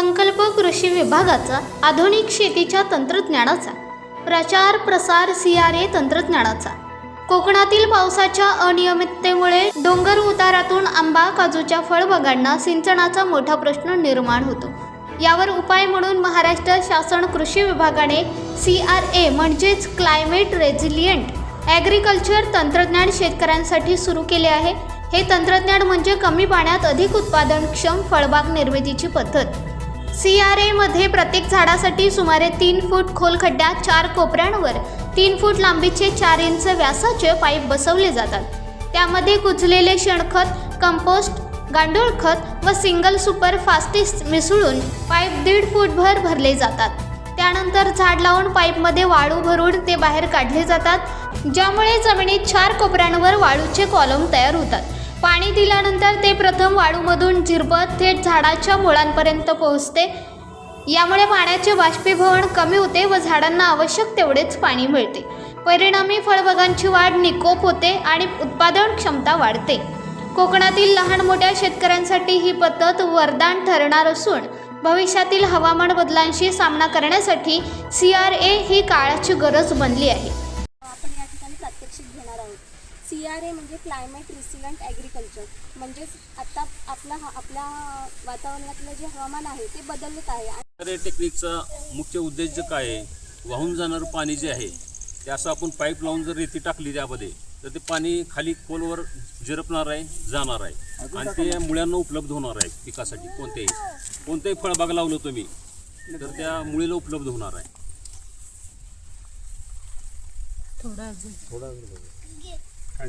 संकल्प कृषी विभागाचा आधुनिक शेतीच्या तंत्रज्ञानाचा प्रचार प्रसार CRA तंत्रज्ञानाचा कोकणातील पावसाच्या अनियमिततेमुळे डोंगर उतारातून आंबा काजूच्या फळबागांना सिंचनाचा मोठा प्रश्न निर्माण होतो। यावर उपाय म्हणून महाराष्ट्र शासन कृषी विभागाने CRA म्हणजेच क्लायमेट रेझिलिएंट ॲग्रिकल्चर तंत्रज्ञान शेतकऱ्यांसाठी सुरू केले आहे। हे तंत्रज्ञान म्हणजे कमी पाण्यात अधिक उत्पादनक्षम फळबाग निर्मितीची पद्धत। CRA मध्ये प्रत्येक झाडासाठी सुमारे 3 फूट खोल खड्ड्यात 4 कोपऱ्यांवर 3 फूट लांबीचे 4 इंच व्यासाचे पाईप बसवले जातात। त्यामध्ये कुजलेले शेणखत, कंपोस्ट, गांडूळ खत व सिंगल सुपर फास्टिस मिसळून पाईप 1.5 फूटभर भरले जातात। त्यानंतर झाड लावून पाईपमध्ये वाळू भरून ते बाहेर काढले जातात, ज्यामुळे जमिनीत 4 कोपऱ्यांवर वाळूचे कॉलम तयार होतात। पाणी दिल्यानंतर ते प्रथम वाळूमधून झिरपत थेट झाडाच्या मुळांपर्यंत पोहोचते। यामुळे पाण्याचे बाष्पीभवन कमी होते व झाडांना आवश्यक तेवढेच पाणी मिळते। परिणामी फळबागांची वाढ निकोप होते आणि उत्पादन क्षमता वाढते। कोकणातील लहान मोठ्या शेतकऱ्यांसाठी ही पद्धत वरदान ठरणार असून भविष्यातील हवामान बदलांशी सामना करण्यासाठी CRA ही काळाची गरज बनली आहे। आपण या ठिकाणी प्रात्यक्षिक घेणार आहोत। CRA म्हणजे क्लायमेट रेसिलिएंट ॲग्रिकल्चर, म्हणजेच आता आपल्या वातावरणातलं जे हवामान आहे ते बदलत आहे। CRA टेक्निकचा मुख्य उद्देश काय आहे, वाहून जाणारं पाणी जे आहे ते असं आपण पाईप लावून जर रेती टाकली त्यामध्ये तर ते पाणी खाली खोलवर झिरपणार आहे, जाणार आहे आणि ते मुळ्यांना उपलब्ध होणार आहे। पिकासाठी कोणत्याही फळबाग लावलं तुम्ही तर त्या मुळीला उपलब्ध होणार आहे। थोडा काय